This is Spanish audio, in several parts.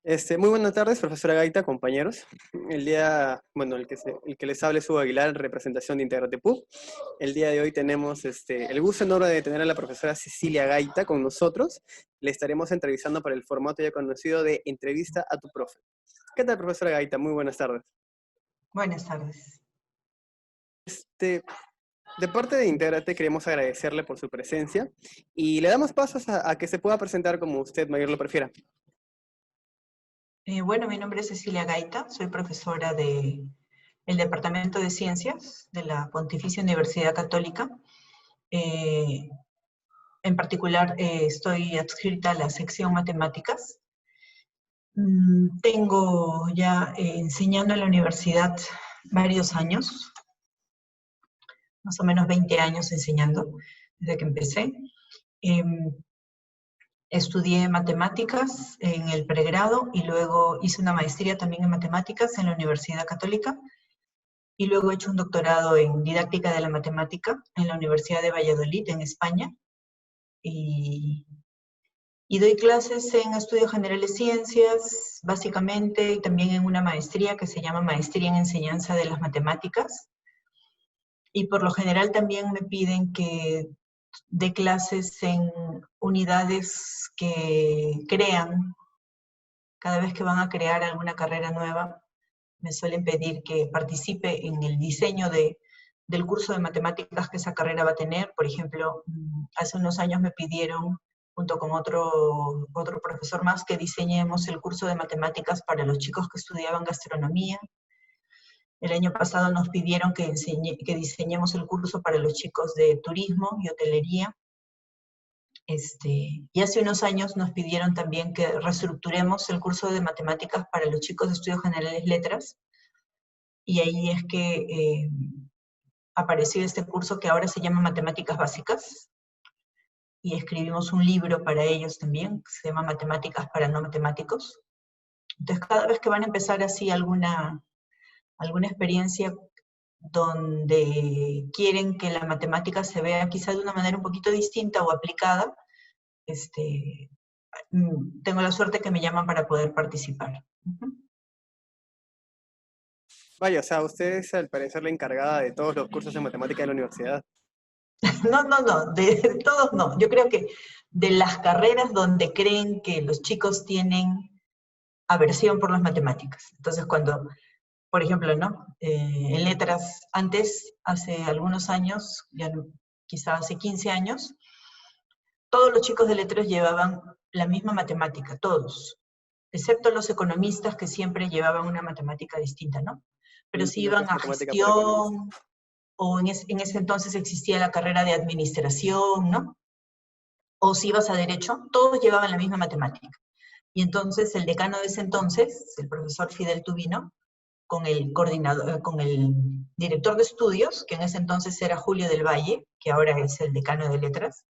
Muy buenas tardes, profesora Gaita, compañeros. El que les hable es Hugo Aguilar, en representación de Integrate PUC. El día de hoy tenemos el gusto enorme de tener a la profesora Cecilia Gaita con nosotros. Le estaremos entrevistando por el formato ya conocido de entrevista a tu profe. ¿Qué tal, profesora Gaita? Muy buenas tardes. Buenas tardes. De parte de Integrate queremos agradecerle por su presencia y le damos pasos a que se pueda presentar como usted mayor lo prefiera. Bueno, mi nombre es Cecilia Gaita, soy profesora del Departamento de Ciencias de la Pontificia Universidad Católica. En particular, estoy adscrita a la sección Matemáticas. Tengo ya enseñando en la universidad varios años, más o menos 20 años enseñando desde que empecé. Estudié matemáticas en el pregrado y luego hice una maestría también en matemáticas en la Universidad Católica y luego he hecho un doctorado en didáctica de la matemática en la Universidad de Valladolid, en España. Y doy clases en estudios generales de ciencias, básicamente, y también en una maestría que se llama Maestría en Enseñanza de las Matemáticas. Y por lo general también me piden que dé clases en unidades que crean. Cada vez que van a crear alguna carrera nueva, me suelen pedir que participe en el diseño del curso de matemáticas que esa carrera va a tener. Por ejemplo, hace unos años me pidieron, junto con otro profesor más, que diseñemos el curso de matemáticas para los chicos que estudiaban gastronomía. El año pasado nos pidieron que diseñemos el curso para los chicos de turismo y hotelería. Y hace unos años nos pidieron también que reestructuremos el curso de matemáticas para los chicos de estudios generales letras, y ahí es que apareció este curso que ahora se llama Matemáticas Básicas, y escribimos un libro para ellos también, que se llama Matemáticas para no matemáticos. Entonces, cada vez que van a empezar así alguna experiencia donde quieren que la matemática se vea quizá de una manera un poquito distinta o aplicada, tengo la suerte que me llaman para poder participar. Vaya, o sea, usted es al parecer la encargada de todos los cursos de matemática de la universidad. No, de todos no. Yo creo que de las carreras donde creen que los chicos tienen aversión por las matemáticas. Entonces, cuando, por ejemplo, ¿no? En letras, antes, hace algunos años, ya quizá hace 15 años, todos los chicos de letras llevaban la misma matemática, todos, excepto los economistas que siempre llevaban una matemática distinta, ¿no? Pero si Lo que iban es a matemática para economistas. gestión, o en ese entonces existía la carrera de administración, ¿no? O si ibas a derecho, todos llevaban la misma matemática. Y entonces el decano de ese entonces, el profesor Fidel Tubino, con el coordinador, con el director de estudios, que en ese entonces era Julio del Valle, que ahora es el decano de letras,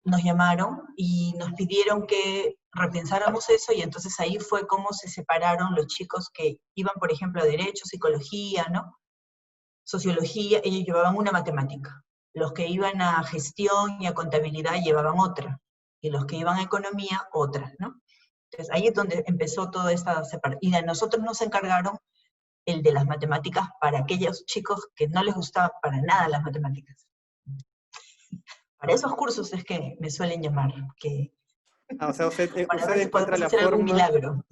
nos llamaron y nos pidieron que repensáramos eso, y entonces ahí fue como se separaron los chicos que iban, por ejemplo, a derecho, psicología, ¿no? Sociología, ellos llevaban una matemática. Los que iban a gestión y a contabilidad llevaban otra. Y los que iban a economía, otra, ¿no? Entonces ahí es donde empezó toda esta separación. Y de nosotros nos encargaron el de las matemáticas para aquellos chicos que no les gustaba para nada las matemáticas. Para esos cursos es que me suelen llamar, que O sea, para usted ver si encuentra podemos la hacer algún forma, milagro.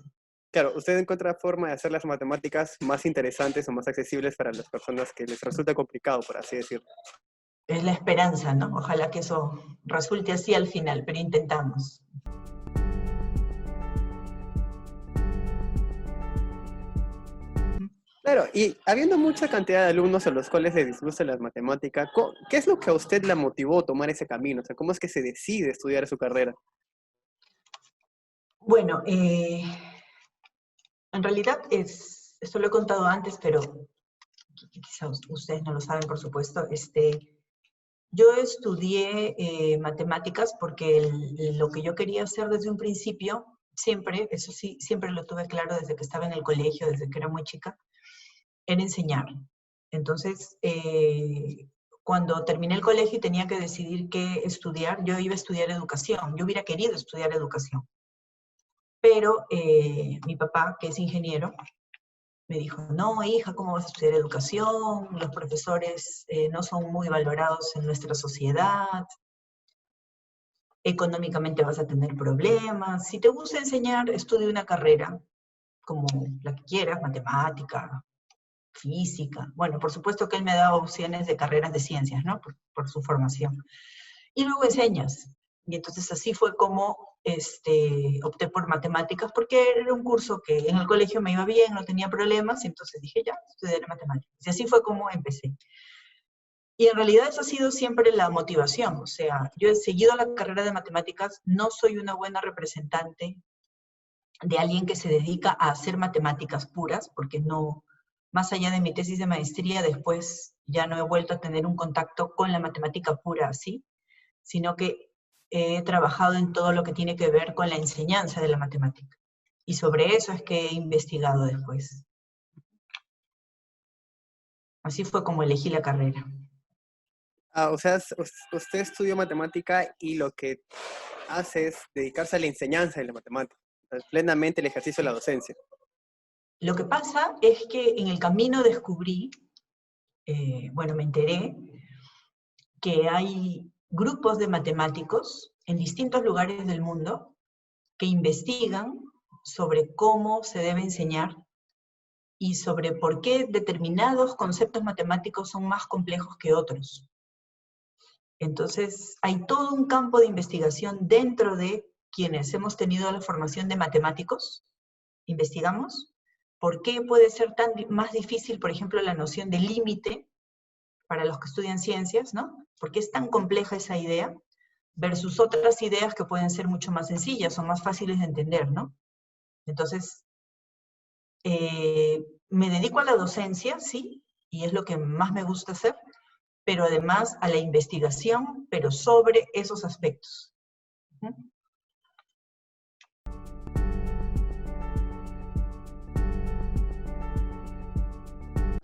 claro, usted encuentra la forma de hacer las matemáticas más interesantes o más accesibles para las personas que les resulta complicado, por así decirlo. Es la esperanza, ¿no? Ojalá que eso resulte así al final, pero intentamos. Claro, y habiendo mucha cantidad de alumnos a los cuales les disgusta las matemáticas, ¿qué es lo que a usted la motivó a tomar ese camino? O sea, ¿cómo es que se decide estudiar su carrera? Bueno, en realidad esto lo he contado antes, pero quizás ustedes no lo saben, por supuesto. Yo estudié matemáticas porque lo que yo quería hacer desde un principio, siempre, eso sí, siempre lo tuve claro desde que estaba en el colegio, desde que era muy chica, era enseñar. Entonces, cuando terminé el colegio y tenía que decidir qué estudiar, yo iba a estudiar educación. Yo hubiera querido estudiar educación. Pero mi papá, que es ingeniero, me dijo, no, hija, ¿cómo vas a estudiar educación? Los profesores no son muy valorados en nuestra sociedad, económicamente vas a tener problemas. Si te gusta enseñar, estudia una carrera como la que quieras, matemática, física. Bueno, por supuesto que él me da opciones de carreras de ciencias, ¿no? Por su formación. Y luego enseñas. Y entonces así fue como opté por matemáticas, porque era un curso que en el colegio me iba bien, no tenía problemas, y entonces dije, ya, estudiaré matemáticas. Y así fue como empecé. Y en realidad esa ha sido siempre la motivación. O sea, yo he seguido la carrera de matemáticas, no soy una buena representante de alguien que se dedica a hacer matemáticas puras, porque no, más allá de mi tesis de maestría, después ya no he vuelto a tener un contacto con la matemática pura así, sino que he trabajado en todo lo que tiene que ver con la enseñanza de la matemática. Y sobre eso es que he investigado después. Así fue como elegí la carrera. Ah, o sea, usted estudió matemática y lo que hace es dedicarse a la enseñanza de la matemática, o sea, plenamente el ejercicio de la docencia. Lo que pasa es que en el camino descubrí, bueno, me enteré que hay grupos de matemáticos en distintos lugares del mundo que investigan sobre cómo se debe enseñar y sobre por qué determinados conceptos matemáticos son más complejos que otros. Entonces, hay todo un campo de investigación dentro de quienes hemos tenido la formación de matemáticos, investigamos por qué puede ser más difícil, por ejemplo, la noción de límite para los que estudian ciencias, ¿no? ¿Por qué es tan compleja esa idea versus otras ideas que pueden ser mucho más sencillas o más fáciles de entender, ¿no? Entonces, me dedico a la docencia, sí, y es lo que más me gusta hacer, pero además a la investigación, pero sobre esos aspectos.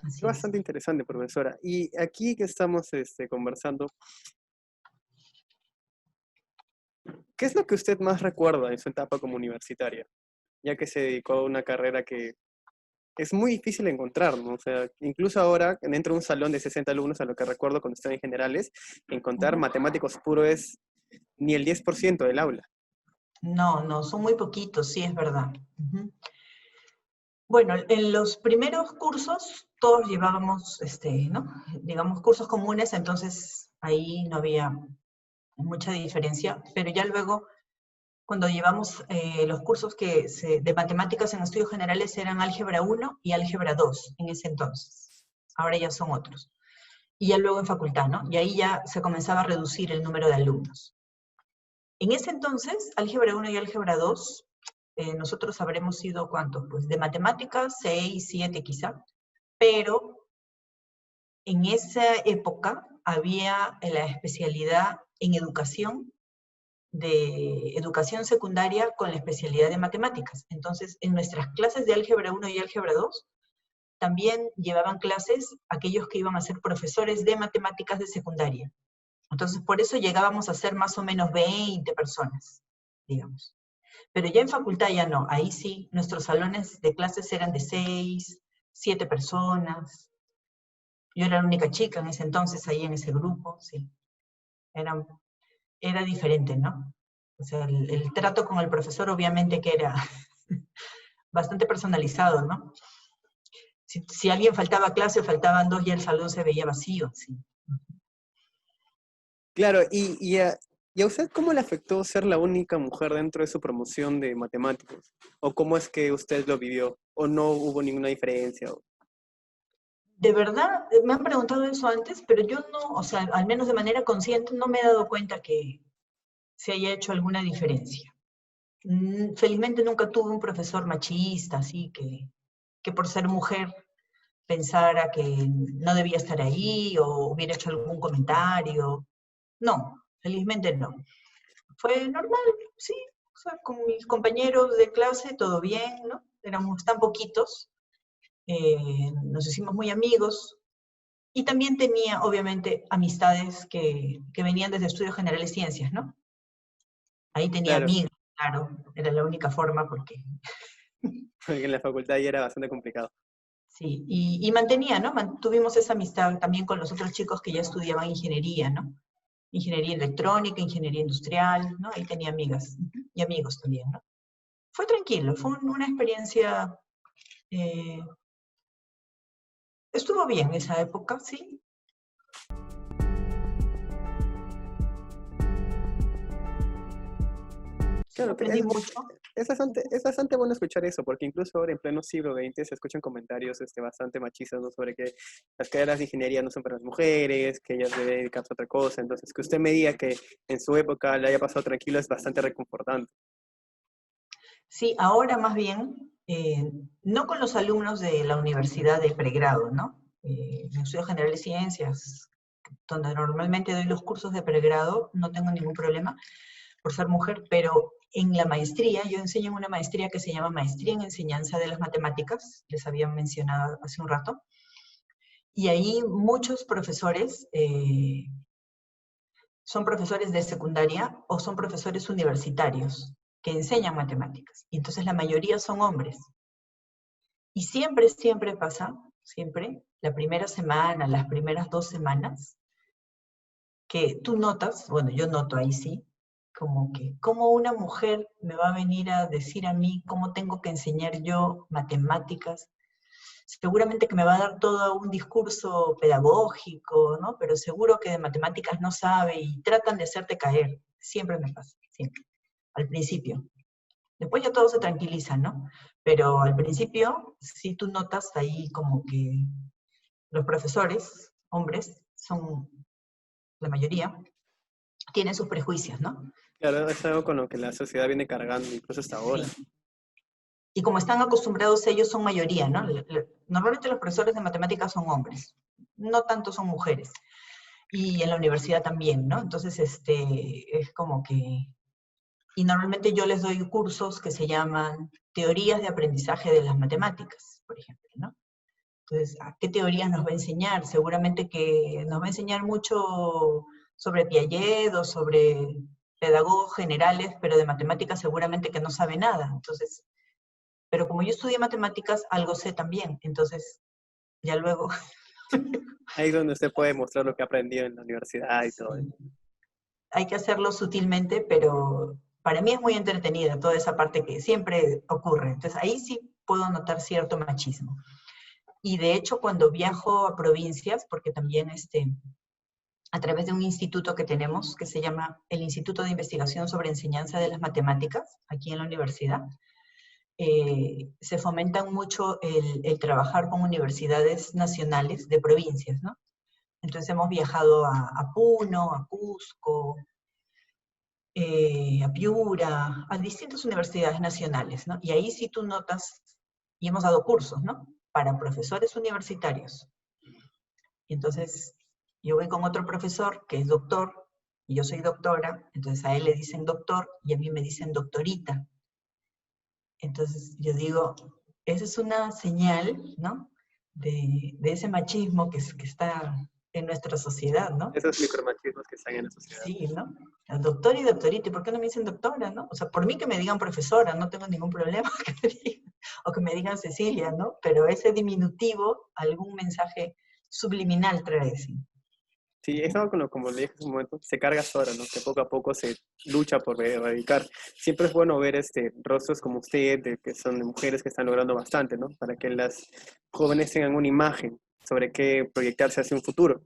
Es Así es. bastante interesante, profesora. Y aquí que estamos conversando, ¿qué es lo que usted más recuerda en su etapa como universitaria? Ya que se dedicó a una carrera que es muy difícil encontrar, ¿no? O sea, incluso ahora, dentro de un salón de 60 alumnos, a lo que recuerdo cuando estaba en generales, encontrar matemáticos puros es ni el 10% del aula. No, no, son muy poquitos, sí es verdad. Bueno, en los primeros cursos todos llevábamos, ¿no? Digamos, cursos comunes, entonces ahí no había mucha diferencia, pero ya luego, cuando llevamos los cursos de matemáticas en estudios generales eran álgebra 1 y álgebra 2 en ese entonces. Ahora ya son otros. Y ya luego en facultad, ¿no? Y ahí ya se comenzaba a reducir el número de alumnos. En ese entonces, álgebra 1 y álgebra 2, nosotros habremos sido, ¿cuántos? Pues de matemáticas, 6, 7 quizá, pero en esa época había la especialidad en educación, de educación secundaria con la especialidad de matemáticas. Entonces, en nuestras clases de álgebra 1 y álgebra 2, también llevaban clases aquellos que iban a ser profesores de matemáticas de secundaria. Entonces, por eso llegábamos a ser más o menos 20 personas, digamos. Pero ya en facultad ya no, ahí sí, nuestros salones de clases eran de 6, 7 personas. Yo era la única chica en ese entonces, ahí en ese grupo, sí. Era, era diferente, ¿no? O sea, el trato con el profesor obviamente que era bastante personalizado, ¿no? Si alguien faltaba a clase o faltaban dos, ya el salón se veía vacío, sí. Claro, y a usted cómo le afectó ser la única mujer dentro de su promoción de matemáticos? ¿O cómo es que usted lo vivió? ¿O no hubo ninguna diferencia? De verdad, me han preguntado eso antes, pero yo no, o sea, al menos de manera consciente, no me he dado cuenta que se haya hecho alguna diferencia. Felizmente nunca tuve un profesor machista, así que por ser mujer pensara que no debía estar ahí o hubiera hecho algún comentario. No, felizmente no. Fue normal, sí, o sea, con mis compañeros de clase todo bien, ¿no? Éramos tan poquitos, nos hicimos muy amigos y también tenía, obviamente, amistades que venían desde Estudios Generales Ciencias, ¿no? Ahí tenía Claro. amigas Claro, era la única forma porque Porque en la facultad ya era bastante complicado. sí, y mantenía, ¿no? Mantuvimos esa amistad también con los otros chicos que ya estudiaban ingeniería, ¿no? Ingeniería electrónica, ingeniería industrial, ¿no? Ahí tenía amigas y amigos también, ¿no? Fue tranquilo, fue una experiencia, eh, estuvo bien esa época, sí. Sí, Claro, que aprendí mucho. es bastante bueno escuchar eso, porque incluso ahora en pleno siglo XX se escuchan comentarios bastante machistas, ¿no? Sobre que las carreras de ingeniería no son para las mujeres, que ellas deben dedicarse a otra cosa. Entonces, que usted me diga que en su época le haya pasado tranquilo es bastante reconfortante. Sí, ahora más bien, no con los alumnos de la universidad de pregrado, ¿no? En Estudio General de Ciencias, donde normalmente doy los cursos de pregrado, no tengo ningún problema por ser mujer, pero en la maestría, yo enseño en una maestría que se llama Maestría en Enseñanza de las Matemáticas, les había mencionado hace un rato, y ahí muchos profesores son profesores de secundaria o son profesores universitarios que enseñan matemáticas, y entonces la mayoría son hombres. Y siempre, siempre pasa, siempre, la primera semana, las primeras 2 semanas, que tú notas, bueno, yo noto ahí sí, como que, ¿cómo una mujer me va a venir a decir a mí cómo tengo que enseñar yo matemáticas? Seguramente que me va a dar todo un discurso pedagógico, ¿no? Pero seguro que de matemáticas no sabe y tratan de hacerte caer. Siempre me pasa, siempre. Al principio. Después ya todo se tranquiliza, ¿no? Pero al principio, sí tú notas ahí como que los profesores, hombres, son la mayoría, tienen sus prejuicios, ¿no? Claro, es algo con lo que la sociedad viene cargando incluso hasta ahora. Sí. Y como están acostumbrados ellos, son mayoría, ¿no? Normalmente los profesores de matemáticas son hombres, no tanto son mujeres. Y en la universidad también, ¿no? Entonces, es como que... Y normalmente yo les doy cursos que se llaman teorías de aprendizaje de las matemáticas, por ejemplo, ¿no? Entonces, ¿a qué teorías nos va a enseñar? Seguramente que nos va a enseñar mucho sobre Piaget o sobre pedagogos generales, pero de matemáticas seguramente que no sabe nada. Entonces, pero como yo estudié matemáticas, algo sé también. Entonces, ya luego... Ahí es donde usted puede mostrar lo que ha aprendido en la universidad y todo. Sí, hay que hacerlo sutilmente, pero para mí es muy entretenida toda esa parte que siempre ocurre. Entonces, ahí sí puedo notar cierto machismo. Y de hecho, cuando viajo a provincias, porque también a través de un instituto que tenemos, que se llama el Instituto de Investigación sobre Enseñanza de las Matemáticas, aquí en la universidad, se fomentan mucho el trabajar con universidades nacionales de provincias, ¿no? Entonces hemos viajado a Puno, a Cusco, a Piura, a distintas universidades nacionales, ¿no? Y ahí sí tú notas, y hemos dado cursos, ¿no? Para profesores universitarios. Y entonces yo voy con otro profesor que es doctor, y yo soy doctora, entonces a él le dicen doctor y a mí me dicen doctorita. Entonces yo digo, esa es una señal, ¿no? De ese machismo que está en nuestra sociedad, ¿no? Esos micromachismos que están en la sociedad. Sí, ¿no? Doctor y doctorita, ¿y por qué no me dicen doctora, no? O sea, por mí que me digan profesora, no tengo ningún problema que me digan, o que me digan Cecilia, ¿no? Pero ese diminutivo, algún mensaje subliminal trae, sí. Sí, es algo con lo, como le dije en un momento, se carga sola, ¿no? Que poco a poco se lucha por erradicar. Siempre es bueno ver rostros como usted, que son de mujeres que están logrando bastante, ¿no? Para que las jóvenes tengan una imagen sobre qué proyectarse hacia un futuro.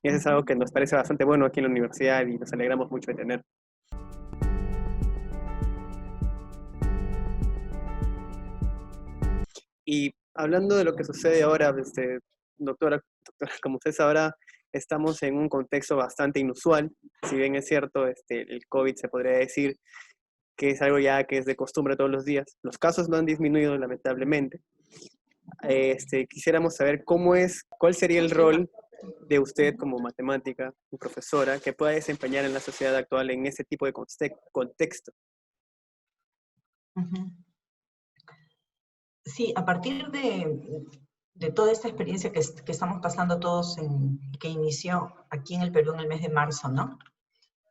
Y eso es algo que nos parece bastante bueno aquí en la universidad y nos alegramos mucho de tener. Y hablando de lo que sucede ahora, doctora, como usted sabrá, estamos en un contexto bastante inusual. Si bien es cierto, el COVID se podría decir que es algo ya que es de costumbre todos los días. Los casos no han disminuido, lamentablemente. Quisiéramos saber cuál sería el rol de usted como matemática y profesora que pueda desempeñar en la sociedad actual en ese tipo de contexto. Ujú. Sí, a partir de toda esta experiencia que estamos pasando todos, que inició aquí en el Perú en el mes de marzo, ¿no?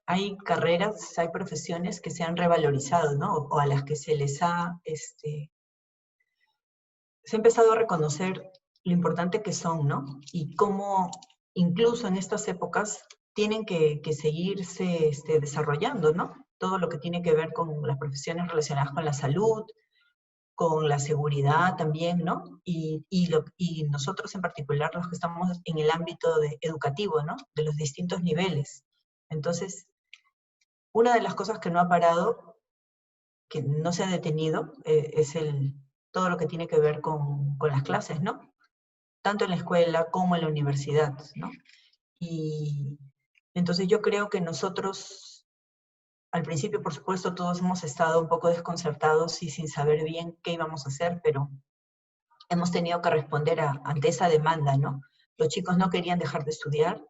hay carreras, hay profesiones que se han revalorizado, ¿no? O a las que se les ha, se ha empezado a reconocer lo importante que son, ¿no? Y cómo incluso en estas épocas tienen que seguirse desarrollando, ¿no? Todo lo que tiene que ver con las profesiones relacionadas con la salud, con la seguridad también, ¿no? Y nosotros en particular, los que estamos en el ámbito educativo, ¿no? De los distintos niveles. Entonces, una de las cosas que no ha parado, que no se ha detenido, es todo lo que tiene que ver con las clases, ¿no? Tanto en la escuela como en la universidad, ¿no? Y entonces yo creo que nosotros, al principio, por supuesto, todos hemos estado un poco desconcertados y sin saber bien qué íbamos a hacer, pero hemos tenido que responder ante esa demanda, ¿no? Los chicos no querían dejar de estudiar.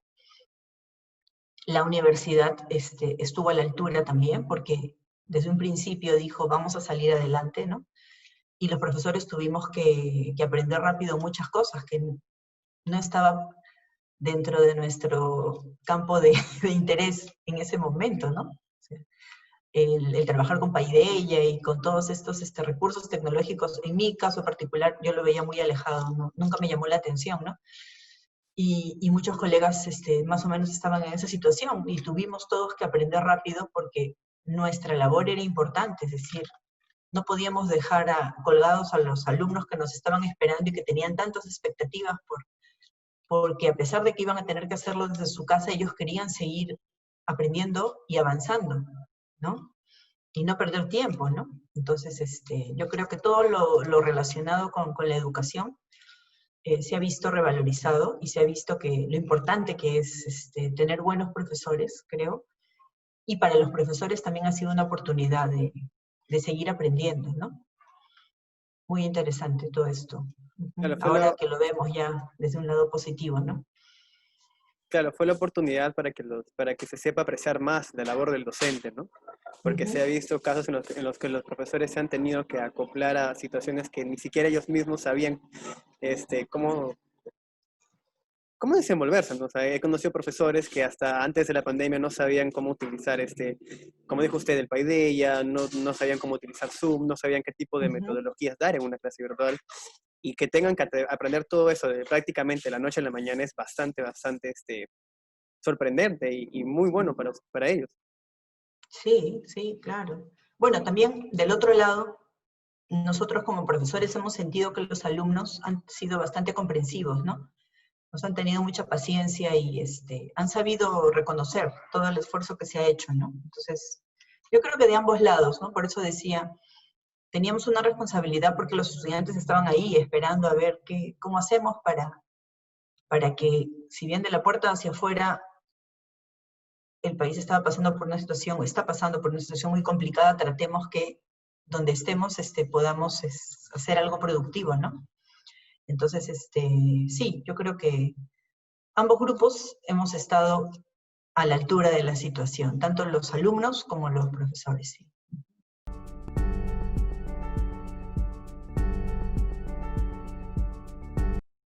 La universidad estuvo a la altura también, porque desde un principio dijo, vamos a salir adelante, ¿no? Y los profesores tuvimos que aprender rápido muchas cosas que no estaba dentro de nuestro campo de interés en ese momento, ¿no? O sea, el trabajar con Paideia y con todos estos recursos tecnológicos, en mi caso particular, yo lo veía muy alejado, ¿no? Nunca me llamó la atención, ¿no? Y muchos colegas más o menos estaban en esa situación y tuvimos todos que aprender rápido porque nuestra labor era importante, es decir, no podíamos dejar colgados a los alumnos que nos estaban esperando y que tenían tantas expectativas porque a pesar de que iban a tener que hacerlo desde su casa, ellos querían seguir aprendiendo y avanzando, ¿no? Y no perder tiempo, ¿no? Entonces, yo creo que todo lo relacionado con la educación se ha visto revalorizado y se ha visto que lo importante que es tener buenos profesores, creo, y para los profesores también ha sido una oportunidad de seguir aprendiendo, ¿no? Muy interesante todo esto. Claro, Ahora que lo vemos ya desde un lado positivo, ¿no? claro, fue la oportunidad para que se sepa apreciar más la labor del docente, ¿no? Porque se ha visto casos en los que los profesores se han tenido que acoplar a situaciones que ni siquiera ellos mismos sabían cómo, cómo desenvolverse, ¿no? O sea, he conocido profesores que hasta antes de la pandemia no sabían cómo utilizar como dijo usted, el Paideia, no sabían cómo utilizar Zoom, no sabían qué tipo de metodologías dar en una clase virtual, y que tengan que aprender todo eso de prácticamente la noche a la mañana es bastante, bastante sorprendente y muy bueno para ellos. Sí, sí, claro. Bueno, también del otro lado, nosotros como profesores hemos sentido que los alumnos han sido bastante comprensivos, ¿no? Nos han tenido mucha paciencia y han sabido reconocer todo el esfuerzo que se ha hecho, ¿no? Entonces, yo creo que de ambos lados, ¿no? Por eso decía, teníamos una responsabilidad porque los estudiantes estaban ahí esperando a ver cómo hacemos para que, si bien de la puerta hacia afuera el país estaba pasando por una situación, o está pasando por una situación muy complicada, tratemos que donde estemos podamos hacer algo productivo, ¿no? Entonces, sí, yo creo que ambos grupos hemos estado a la altura de la situación, tanto los alumnos como los profesores, sí.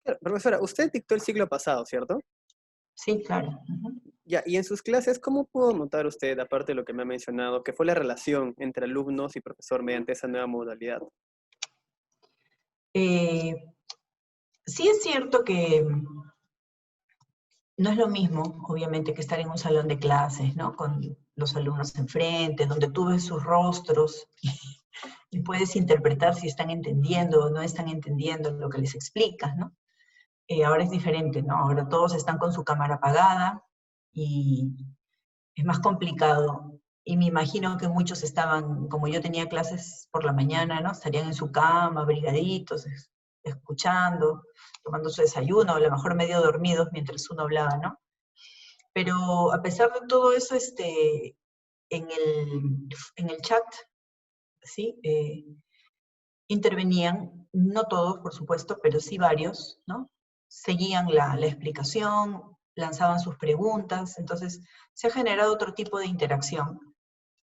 Claro, profesora, usted dictó el siglo pasado, ¿cierto? Sí, claro. Ya, y en sus clases, ¿cómo pudo notar usted, aparte de lo que me ha mencionado, que fue la relación entre alumnos y profesor mediante esa nueva modalidad? Eh, sí es cierto que no es lo mismo, obviamente, que estar en un salón de clases, ¿no? Con los alumnos enfrente, donde tú ves sus rostros y puedes interpretar si están entendiendo o no están entendiendo lo que les explicas, ¿no? Ahora es diferente, ¿no? Ahora todos están con su cámara apagada y es más complicado. Y me imagino que muchos estaban, como yo tenía clases por la mañana, ¿no? Estarían en su cama, abrigaditos, escuchando, tomando su desayuno, a lo mejor medio dormidos mientras uno hablaba, ¿no? Pero a pesar de todo eso, en el chat, ¿sí? Intervenían, no todos, por supuesto, pero sí varios, ¿no? Seguían la explicación, lanzaban sus preguntas, entonces se ha generado otro tipo de interacción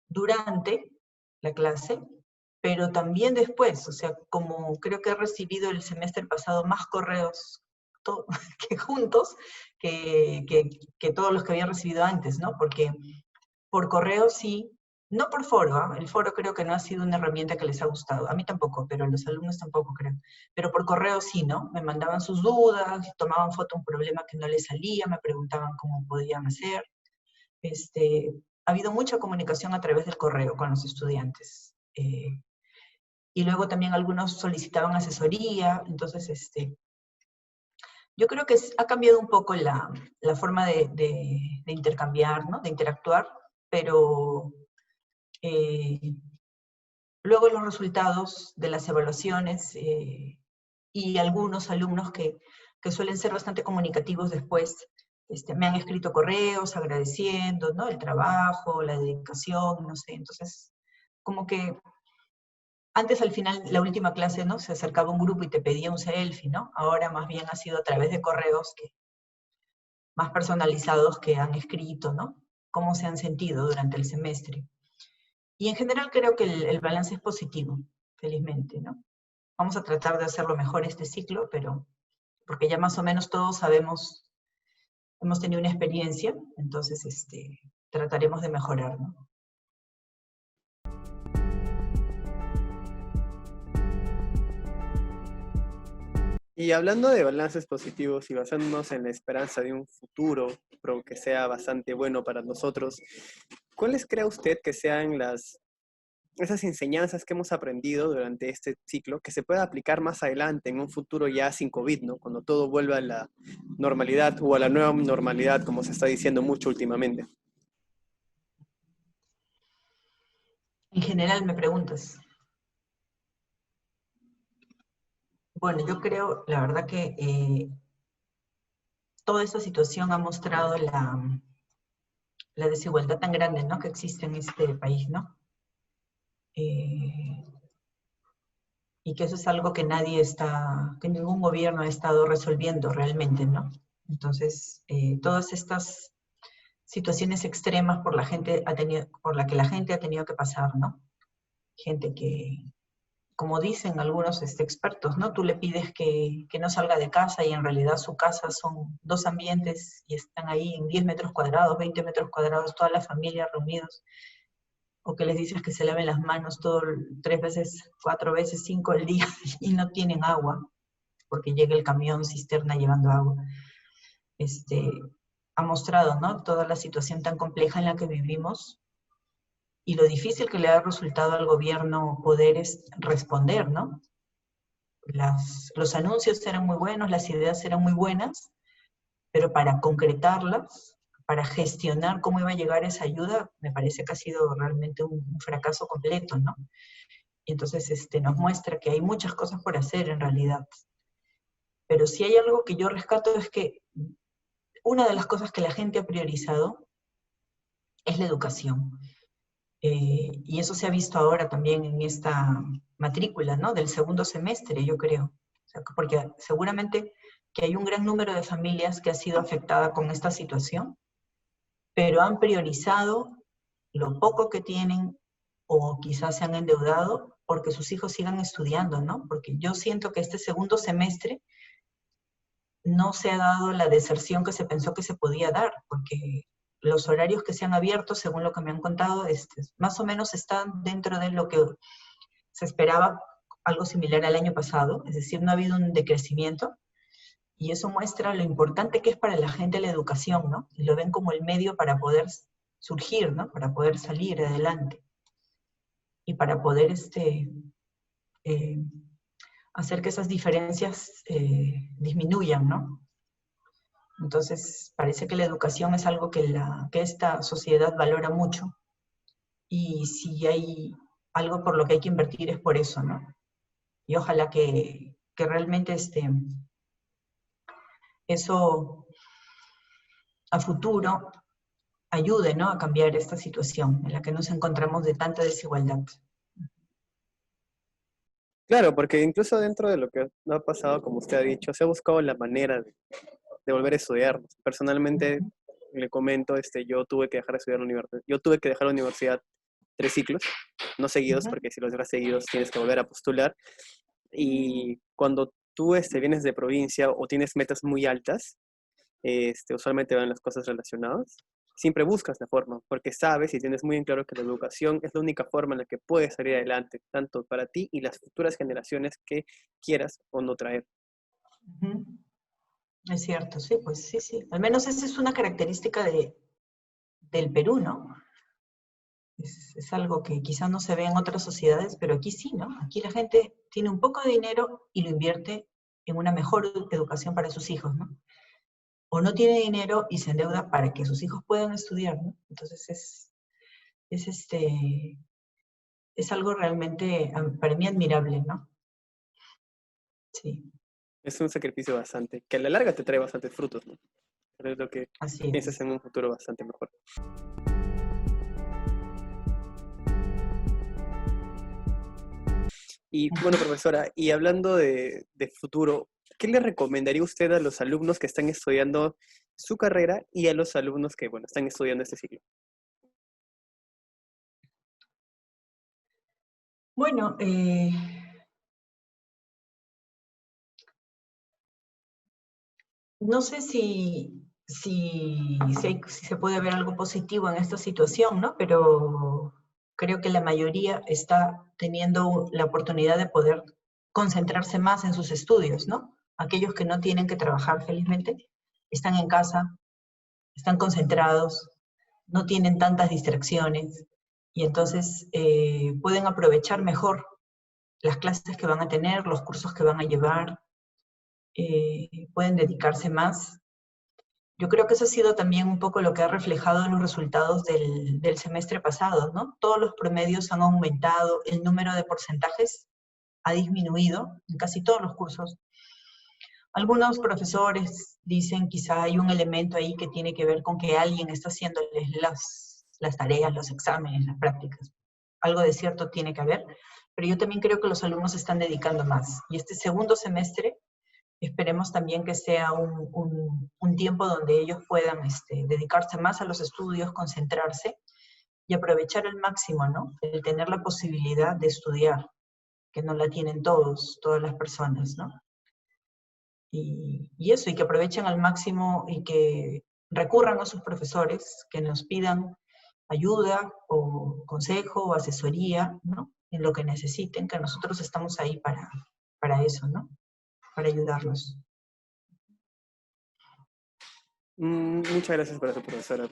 durante la clase, pero también después, o sea, como creo que he recibido el semestre pasado más correos que juntos que todos los que había recibido antes, ¿no? Porque Por correo sí, no por foro, ¿ah? El foro creo que no ha sido una herramienta que les ha gustado. A mí tampoco, pero a los alumnos tampoco creo. Pero por correo sí, ¿no? Me mandaban sus dudas, tomaban foto de un problema que no les salía, me preguntaban cómo podían hacer. Ha habido mucha comunicación a través del correo con los estudiantes. Y luego también algunos solicitaban asesoría, entonces yo creo que ha cambiado un poco la forma de intercambiar, ¿no? De interactuar, pero luego los resultados de las evaluaciones y algunos alumnos que suelen ser bastante comunicativos después, me han escrito correos agradeciendo, ¿no? El trabajo, la dedicación, no sé, entonces como que antes al final, la última clase, ¿no? Se acercaba un grupo y te pedía un selfie, ¿no? Ahora más bien ha sido a través de correos más personalizados que han escrito, ¿no? Cómo se han sentido durante el semestre. Y en general creo que el balance es positivo, felizmente, ¿no? Vamos a tratar de hacerlo mejor este ciclo, pero porque ya más o menos todos sabemos, hemos tenido una experiencia, entonces trataremos de mejorar, ¿no? Y hablando de balances positivos y basándonos en la esperanza de un futuro que sea bastante bueno para nosotros, ¿cuáles cree usted que sean esas enseñanzas que hemos aprendido durante este ciclo que se pueda aplicar más adelante, en un futuro ya sin COVID, ¿no? Cuando todo vuelva a la normalidad o a la nueva normalidad, como se está diciendo mucho últimamente? En general me preguntas. Bueno, yo creo, la verdad que toda esta situación ha mostrado la desigualdad tan grande, ¿no? Que existe en este país, ¿no? Eh, y que eso es algo que que ningún gobierno ha estado resolviendo realmente, ¿no? Entonces, todas estas situaciones extremas por la que la gente ha tenido que pasar, ¿no? Gente que, como dicen algunos expertos, ¿no? Tú le pides que no salga de casa y en realidad su casa son dos ambientes y están ahí en 10 metros cuadrados, 20 metros cuadrados, toda la familia reunidos, o que les dices que se laven las manos 3 veces, 4 veces, 5 al día y no tienen agua, porque llega el camión cisterna llevando agua. Ha mostrado, ¿no? Toda la situación tan compleja en la que vivimos y lo difícil que le ha resultado al gobierno poder responder, ¿no? Los anuncios eran muy buenos, las ideas eran muy buenas, pero para concretarlas, para gestionar cómo iba a llegar esa ayuda, me parece que ha sido realmente un fracaso completo, ¿no? Y entonces nos muestra que hay muchas cosas por hacer en realidad. Pero si hay algo que yo rescato es que una de las cosas que la gente ha priorizado es la educación. Y eso se ha visto ahora también en esta matrícula, ¿no? Del segundo semestre, yo creo. O sea, porque seguramente que hay un gran número de familias que ha sido afectada con esta situación, pero han priorizado lo poco que tienen o quizás se han endeudado porque sus hijos sigan estudiando, ¿no? Porque yo siento que este segundo semestre no se ha dado la deserción que se pensó que se podía dar, porque los horarios que se han abierto, según lo que me han contado, más o menos están dentro de lo que se esperaba, algo similar al año pasado, es decir, no ha habido un decrecimiento, y eso muestra lo importante que es para la gente la educación, ¿no? Y lo ven como el medio para poder surgir, ¿no? Para poder salir adelante, y para poder eh, hacer que esas diferencias disminuyan, ¿no? Entonces, parece que la educación es algo que esta sociedad valora mucho, y si hay algo por lo que hay que invertir es por eso, ¿no? Y ojalá que realmente eso a futuro ayude, ¿no? A cambiar esta situación en la que nos encontramos de tanta desigualdad. Claro, porque incluso dentro de lo que no ha pasado, como usted ha dicho, se ha buscado la manera de volver a estudiar. Personalmente, le comento, yo tuve que dejar de estudiar la universidad. Yo tuve que dejar la universidad 3 ciclos, no seguidos, porque si los dejas seguidos tienes que volver a postular. Y cuando tú vienes de provincia o tienes metas muy altas, usualmente van las cosas relacionadas. siempre buscas la forma, porque sabes y tienes muy en claro que la educación es la única forma en la que puedes salir adelante, tanto para ti y las futuras generaciones que quieras o no traer. Ujú. Es cierto, sí, pues sí, sí. Al menos esa es una característica del Perú, ¿no? Es algo que quizás no se ve en otras sociedades, pero aquí sí, ¿no? Aquí la gente tiene un poco de dinero y lo invierte en una mejor educación para sus hijos, ¿no? O no tiene dinero y se endeuda para que sus hijos puedan estudiar, ¿no? Entonces es, es algo realmente para mí admirable, ¿no? Sí, Es un sacrificio bastante, que a la larga te trae bastantes frutos, ¿no? Pero es lo que así piensas es. en un futuro bastante mejor. Y bueno, profesora, y hablando de futuro, ¿qué le recomendaría usted a los alumnos que están estudiando su carrera y a los alumnos que, bueno, están estudiando este ciclo? Bueno, no sé si se puede ver algo positivo en esta situación, ¿no? Pero creo que la mayoría está teniendo la oportunidad de poder concentrarse más en sus estudios, ¿no? Aquellos que no tienen que trabajar felizmente están en casa, están concentrados, no tienen tantas distracciones y entonces pueden aprovechar mejor las clases que van a tener, los cursos que van a llevar, pueden dedicarse más. Yo creo que eso ha sido también un poco lo que ha reflejado en los resultados del semestre pasado, ¿no? Todos los promedios han aumentado, el número de porcentajes ha disminuido en casi todos los cursos. Algunos profesores dicen quizá hay un elemento ahí que tiene que ver con que alguien está haciéndoles las tareas, los exámenes, las prácticas. Algo de cierto tiene que haber, pero yo también creo que los alumnos se están dedicando más. Y este segundo semestre esperemos también que sea un tiempo donde ellos puedan dedicarse más a los estudios, concentrarse y aprovechar al máximo, ¿no? El tener la posibilidad de estudiar, que no la tienen todas las personas, ¿no? Y eso, y que aprovechen al máximo y que recurran a sus profesores, que nos pidan ayuda o consejo o asesoría, ¿no? En lo que necesiten, que nosotros estamos ahí para eso, ¿no? Para ayudarlos. Muchas gracias por eso, profesora.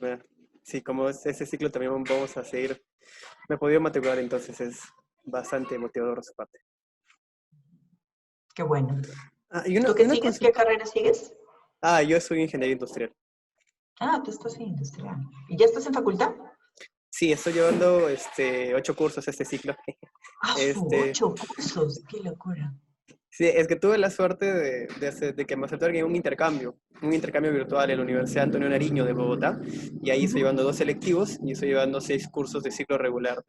Sí, como es ese ciclo también vamos a seguir. Me he podido matricular, entonces es bastante motivador su parte. Qué bueno. Y una, ¿Tú y qué una sigues? ¿Qué consulta. carrera sigues? Yo soy ingeniero industrial. Ah, tú estás en industrial. ¿Y ya estás en facultad? Sí, estoy llevando 8 cursos este ciclo. Ah, Este, 8 cursos. Qué locura. sí, es que tuve la suerte de que me aceptaron en un intercambio virtual en la Universidad Antonio Nariño de Bogotá, y ahí estoy Ujú. llevando 2 selectivos y estoy llevando 6 cursos de ciclo regular,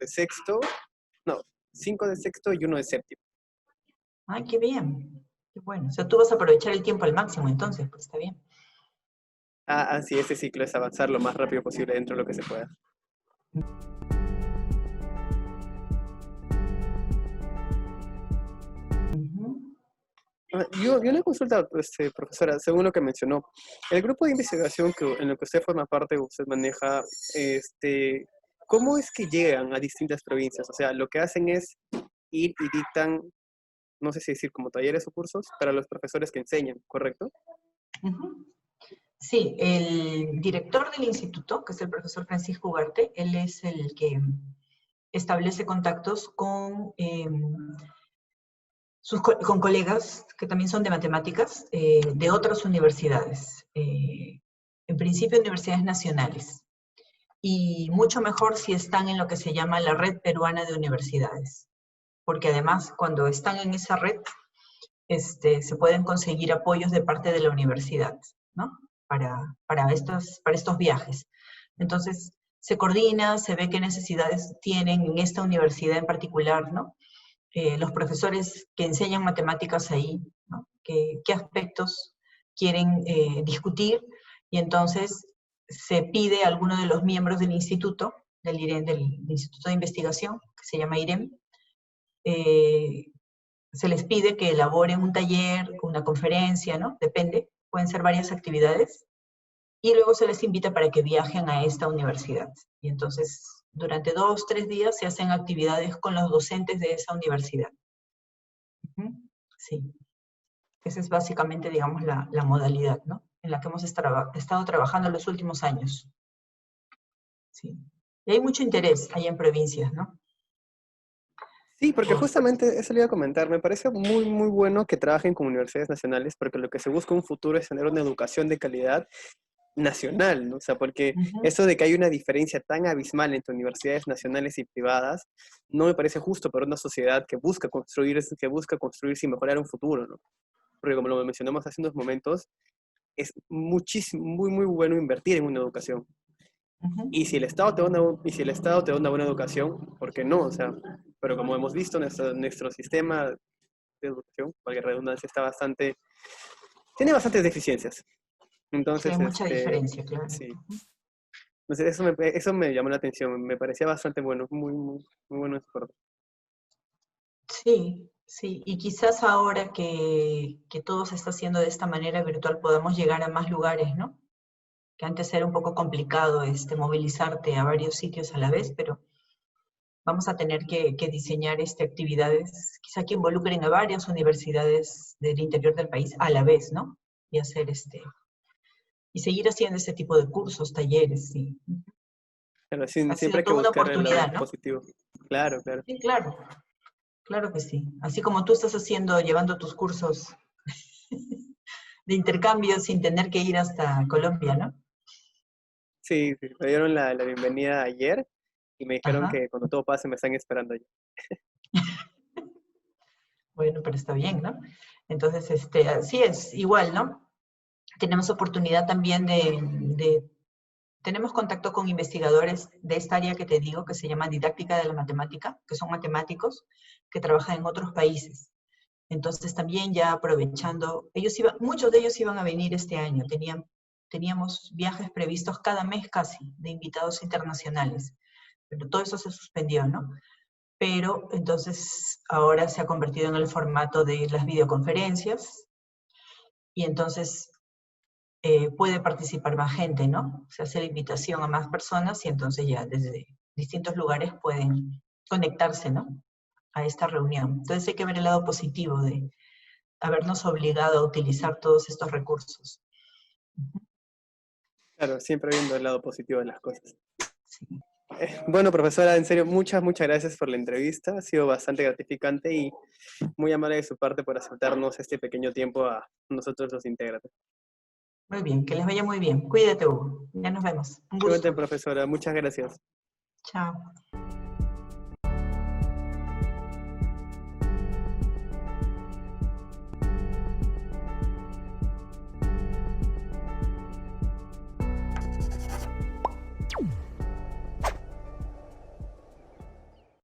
no, 5 de sexto y 1 de séptimo. Ay, qué bien. Qué bueno. O sea, tú vas a aprovechar el tiempo al máximo, entonces, pues está bien. Sí, este ciclo es avanzar lo más rápido posible dentro de lo que se pueda. Ujú. Y una consulta, profesora, según lo que mencionó, el grupo de investigación en el que usted forma parte, usted maneja, ¿cómo es que llegan a distintas provincias? O sea, lo que hacen es ir y dictan, no sé si decir como talleres o cursos, para los profesores que enseñan, ¿correcto? Ujú. Sí, el director del instituto, que es el profesor Francisco Ugarte, él es el que establece contactos con, con colegas que también son de matemáticas de otras universidades, en principio universidades nacionales, y mucho mejor si están en lo que se llama la Red Peruana de Universidades, porque además cuando están en esa red se pueden conseguir apoyos de parte de la universidad, ¿no? Para estos viajes. Entonces, se coordina, se ve qué necesidades tienen en esta universidad en particular, ¿no? Los profesores que enseñan matemáticas ahí, ¿no? ¿Qué aspectos quieren discutir? Y entonces se pide a alguno de los miembros del instituto, del IREM, del Instituto de Investigación, que se llama IREM, eh, se les pide que elaboren un taller, una conferencia, ¿no? Depende, pueden ser varias actividades, y luego se les invita para que viajen a esta universidad. Y entonces, durante 2, 3 días se hacen actividades con los docentes de esa universidad. Sí, esa es básicamente, digamos, la modalidad, ¿no? En la que hemos estado trabajando en los últimos años. Sí. Y hay mucho interés ahí en provincias, ¿no? Sí, porque justamente eso le iba a comentar. Me parece muy, muy bueno que trabajen con universidades nacionales, porque lo que se busca en un futuro es tener una educación de calidad nacional, ¿no? O sea, porque eso de que hay una diferencia tan abismal entre universidades nacionales y privadas, no me parece justo para una sociedad que busca construirse y mejorar un futuro, ¿no? Porque como lo mencionamos hace unos momentos, es muchísimo, muy, muy bueno invertir en una educación. Y si el Estado te da una buena educación, ¿por qué no? O sea, pero como hemos visto, nuestro sistema de educación, valga la redundancia, tiene bastantes deficiencias. Sí, hay Entonces, mucha diferencia, claro. sí. Entonces, eso me llamó la atención, me parecía bastante bueno, muy, muy, muy bueno ese acuerdo. Sí, sí, y quizás ahora que todo se está haciendo de esta manera virtual podamos llegar a más lugares, ¿no? Que antes era un poco complicado movilizarte a varios sitios a la vez, pero vamos a tener que diseñar actividades quizá que involucren a varias universidades del interior del país a la vez, ¿no? Y hacer y seguir haciendo ese tipo de cursos, talleres, sí. Pero Ha siempre sido hay que toda una buscar el lado oportunidad, ¿no? positivo. Claro, claro. Sí, claro, claro que sí. Así como tú estás llevando tus cursos de intercambio sin tener que ir hasta Colombia, ¿no? Sí, sí, me dieron la bienvenida ayer y me dijeron Ajá. que cuando todo pase me están esperando allá. Bueno, pero está bien, ¿no? Entonces, así es, igual, ¿no? Tenemos oportunidad también tenemos contacto con investigadores de esta área que te digo, que se llama didáctica de la matemática, que son matemáticos que trabajan en otros países. Entonces también ya aprovechando, muchos de ellos iban a venir este año, teníamos viajes previstos cada mes casi de invitados internacionales, pero todo eso se suspendió, ¿no? Pero entonces ahora se ha convertido en el formato de las videoconferencias y entonces puede participar más gente, ¿no? Se hace la invitación a más personas y entonces ya desde distintos lugares pueden conectarse, ¿no? A esta reunión. Entonces hay que ver el lado positivo de habernos obligado a utilizar todos estos recursos. Claro, siempre viendo el lado positivo de las cosas. Sí. Bueno, profesora, en serio, muchas, muchas gracias por la entrevista. Ha sido bastante gratificante y muy amable de su parte por aceptarnos este pequeño tiempo a nosotros los integrantes. Muy bien, que les vaya muy bien. Cuídate, Hugo. Ya nos vemos. Un Igualmente, gusto. profesora, muchas gracias. Chao.